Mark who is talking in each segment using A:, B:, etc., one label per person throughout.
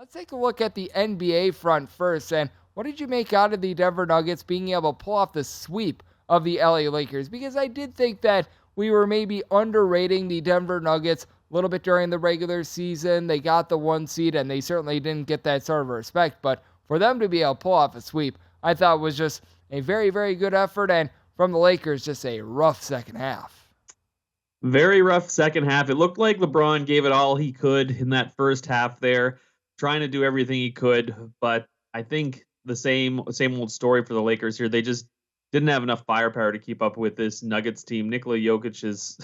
A: Let's take a look at the NBA front first. And what did you make out of the Denver Nuggets being able to pull off the sweep of the LA Lakers? Because I did think that we were maybe underrating the Denver Nuggets a little bit during the regular season. They got the 1 seed and they certainly didn't get that sort of respect. But for them to be able to pull off a sweep, I thought was just a very, very good effort. And from the Lakers, just a rough second half.
B: Very rough second half. It looked like LeBron gave it all he could in that first half there, trying to do everything he could. But I think the same old story for the Lakers here. They just didn't have enough firepower to keep up with this Nuggets team. Nikola Jokic's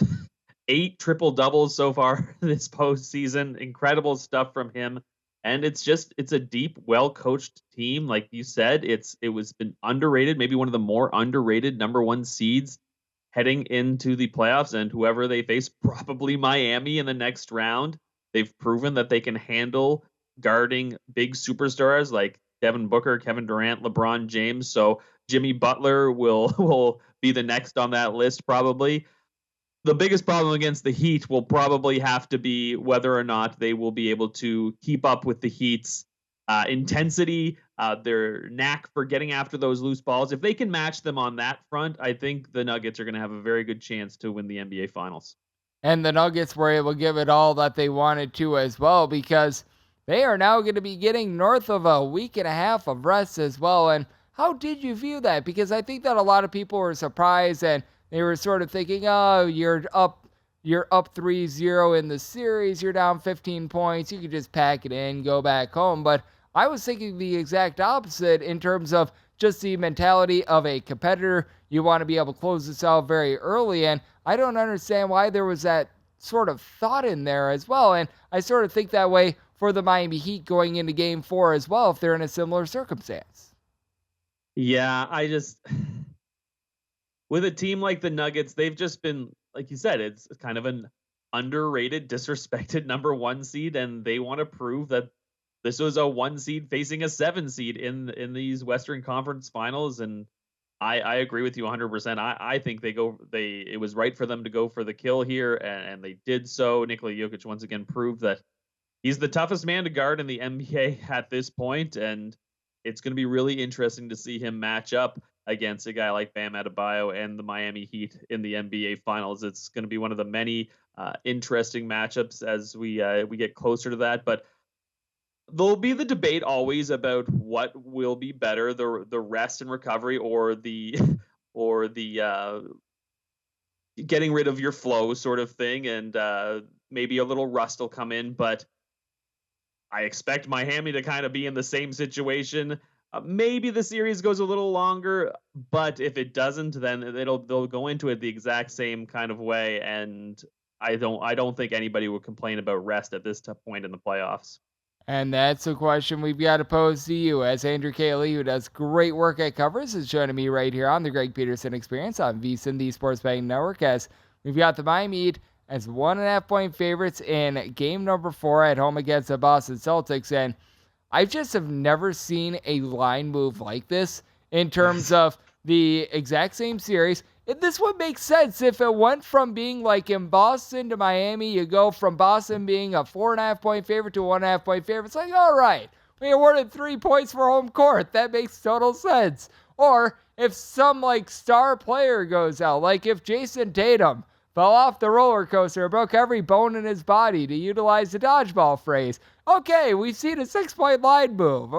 B: 8 triple doubles so far this postseason. Incredible stuff from him. And it's a deep, well-coached team. Like you said, it was been underrated, maybe one of the more underrated number 1 seeds heading into the playoffs, and whoever they face, probably Miami in the next round. They've proven that they can handle guarding big superstars like Devin Booker, Kevin Durant, LeBron James. So Jimmy Butler will be the next on that list probably. The biggest problem against the Heat will probably have to be whether or not they will be able to keep up with the Heat's intensity, their knack for getting after those loose balls. If they can match them on that front, I think the Nuggets are going to have a very good chance to win the NBA Finals.
A: And the Nuggets were able to give it all that they wanted to as well, because they are now going to be getting north of a week and a half of rest as well. And how did you view that? Because I think that a lot of people were surprised and they were sort of thinking, oh, you're up 3-0 in the series, you're down 15 points, you could just pack it in, go back home. But I was thinking the exact opposite in terms of just the mentality of a competitor. You want to be able to close this out very early, and I don't understand why there was that sort of thought in there as well. And I sort of think that way for the Miami Heat going into Game 4 as well, if they're in a similar circumstance.
B: Yeah, with a team like the Nuggets, they've just been, like you said, it's kind of an underrated, disrespected number 1 seed, and they want to prove that this was a 1 seed facing a 7 seed in these Western Conference Finals. And I agree with you 100%. I think it was right for them to go for the kill here, and they did so. Nikola Jokic once again proved that he's the toughest man to guard in the NBA at this point, and it's going to be really interesting to see him match up against a guy like Bam Adebayo and the Miami Heat in the NBA Finals. It's going to be one of the many interesting matchups as we get closer to that. But there'll be the debate always about what will be better, the rest and recovery, or the getting rid of your flow sort of thing, and maybe a little rust will come in. But I expect Miami to kind of be in the same situation. Maybe the series goes a little longer, but if it doesn't, then they'll go into it the exact same kind of way. And I don't think anybody would complain about rest at this point in the playoffs.
A: And that's a question we've got to pose to you, as Andrew Caley, who does great work at covers, is joining me right here on the Greg Peterson Experience on VSiN, the Sports Betting Network, as we've got the Miami Heat as 1.5-point favorites in game number 4 at home against the Boston Celtics. And I just have never seen a line move like this in terms of the exact same series. This would make sense if it went from being like in Boston to Miami. You go from Boston being a 4.5-point favorite to a 1.5-point favorite. It's like, all right, we awarded 3 points for home court. That makes total sense. Or if some like star player goes out, like if Jason Tatum fell off the roller coaster, broke every bone in his body, to utilize the dodgeball phrase. Okay, we've seen a 6-point line move.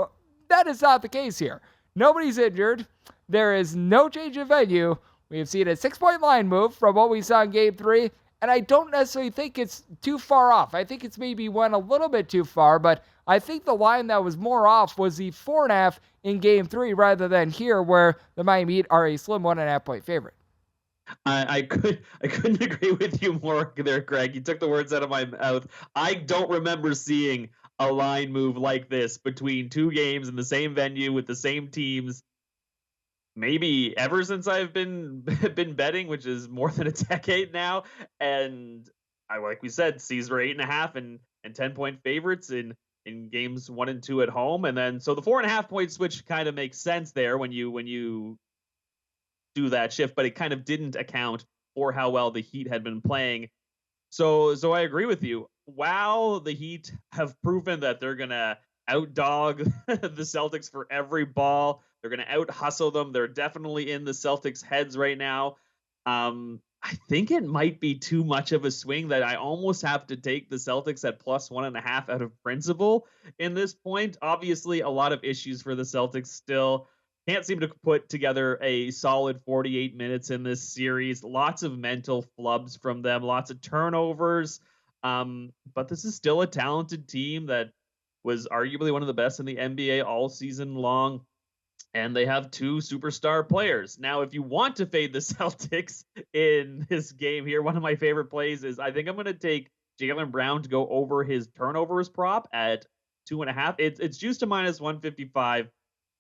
A: That is not the case here. Nobody's injured. There is no change of venue. We have seen a 6-point line move from what we saw in Game 3, and I don't necessarily think it's too far off. I think it's maybe went a little bit too far, but I think the line that was more off was the 4.5 in Game 3 rather than here, where the Miami Heat are a slim 1.5-point favorite.
B: I couldn't agree with you more there, Greg. You took the words out of my mouth. I don't remember seeing a line move like this between 2 games in the same venue with the same teams. Maybe ever since I've been betting, which is more than a decade now. And like we said, C's were 8.5 and 10-point favorites in games 1 and 2 at home. And then, so the 4.5-point switch kind of makes sense there when you do that shift, but it kind of didn't account for how well the Heat had been playing. So I agree with you. While the Heat have proven that they're going to outdog the Celtics for every ball. They're going to out hustle them. They're definitely in the Celtics' heads right now. I think it might be too much of a swing that I almost have to take the Celtics at +1.5 out of principle in this point. Obviously, a lot of issues for the Celtics still. Can't seem to put together a solid 48 minutes in this series. Lots of mental flubs from them, lots of turnovers. But this is still a talented team that was arguably one of the best in the NBA all season long. And they have two superstar players. Now, if you want to fade the Celtics in this game here, one of my favorite plays is I think I'm going to take Jaylen Brown to go over his turnovers prop at 2.5. It's juiced to -155,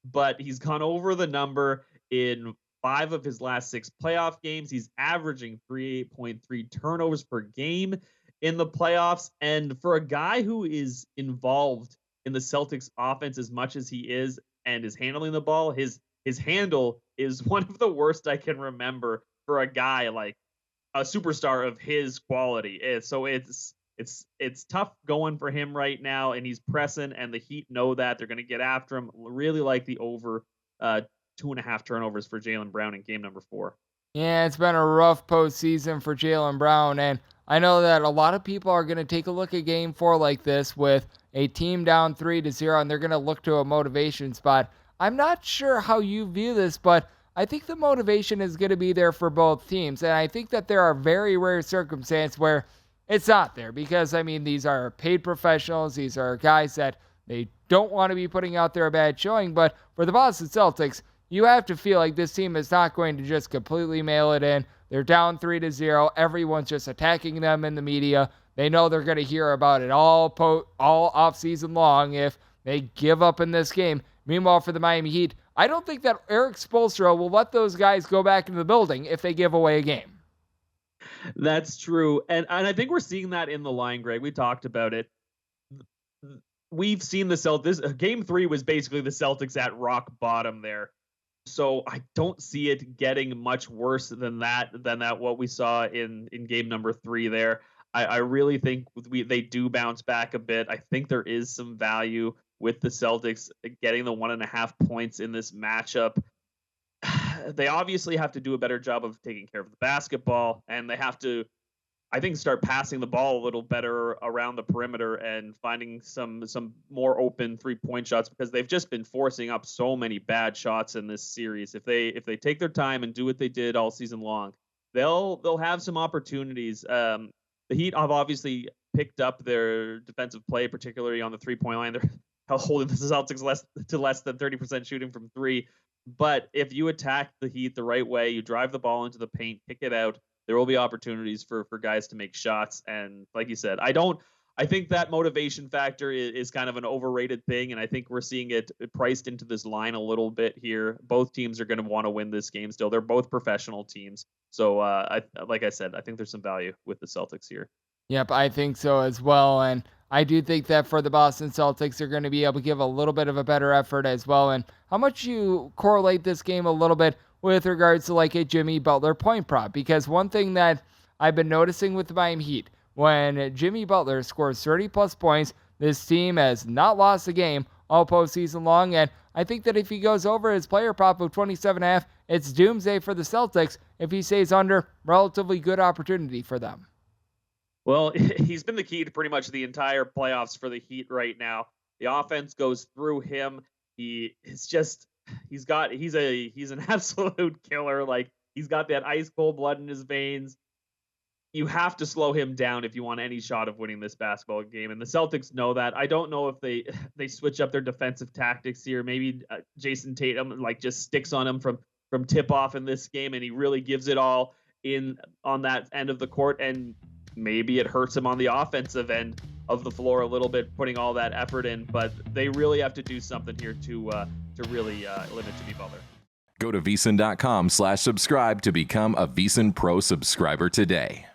B: but he's gone over the number in 5 of his last 6 playoff games. He's averaging 3.3 turnovers per game in the playoffs. And for a guy who is involved in the Celtics offense as much as he is and is handling the ball, his handle is one of the worst I can remember for a guy like a superstar of his quality. So it's tough going for him right now, and he's pressing, and the Heat know that. They're going to get after him. Really like the over 2.5 turnovers for Jaylen Brown in game number 4.
A: Yeah, it's been a rough postseason for Jaylen Brown, and I know that a lot of people are going to take a look at Game 4 like this with a team down 3-0, and they're going to look to a motivation spot. I'm not sure how you view this, but I think the motivation is going to be there for both teams, and I think that there are very rare circumstances where it's not there because, I mean, these are paid professionals. These are guys that they don't want to be putting out there a bad showing, but for the Boston Celtics, you have to feel like this team is not going to just completely mail it in. They're down 3-0. Everyone's just attacking them in the media. They know they're going to hear about it all off season long if they give up in this game. Meanwhile, for the Miami Heat, I don't think that Eric Spoelstra will let those guys go back into the building if they give away a game.
B: That's true. And I think we're seeing that in the line, Greg. We talked about it. We've seen the Celtics. Game 3 was basically the Celtics at rock bottom there. So I don't see it getting much worse than that what we saw in game number 3 there. I really think they do bounce back a bit. I think there is some value with the Celtics getting the 1.5 points in this matchup. They obviously have to do a better job of taking care of the basketball, and they have to, I think, start passing the ball a little better around the perimeter and finding some more open 3-point shots because they've just been forcing up so many bad shots in this series. If they take their time and do what they did all season long, they'll have some opportunities. The Heat have obviously picked up their defensive play, particularly on the 3-point line. They're holding the Celtics less than 30% shooting from 3. But if you attack the Heat the right way, you drive the ball into the paint, kick it out, there will be opportunities for guys to make shots. And like you said, I think that motivation factor is kind of an overrated thing. And I think we're seeing it priced into this line a little bit here. Both teams are going to want to win this game still. They're both professional teams. So like I said, I think there's some value with the Celtics here.
A: Yep, I think so as well. And I do think that for the Boston Celtics, they're going to be able to give a little bit of a better effort as well. And how much you correlate this game a little bit with regards to like a Jimmy Butler point prop. Because one thing that I've been noticing with the Miami Heat, when Jimmy Butler scores 30-plus points, this team has not lost a game all postseason long. And I think that if he goes over his player prop of 27.5, it's doomsday for the Celtics. If he stays under, relatively good opportunity for them.
B: Well, he's been the key to pretty much the entire playoffs for the Heat right now. The offense goes through him. He's an absolute killer. Like, he's got that ice cold blood in his veins. You have to slow him down if you want any shot of winning this basketball game. And the Celtics know that. I don't know if they switch up their defensive tactics here. Maybe Jason Tatum just sticks on him from tip off in this game, and he really gives it all in on that end of the court. And maybe it hurts him on the offensive end of the floor a little bit, putting all that effort in. But they really have to do something here to really limit Jimmy Butler.
C: Go to VSiN.com/subscribe to become a VSiN Pro subscriber today.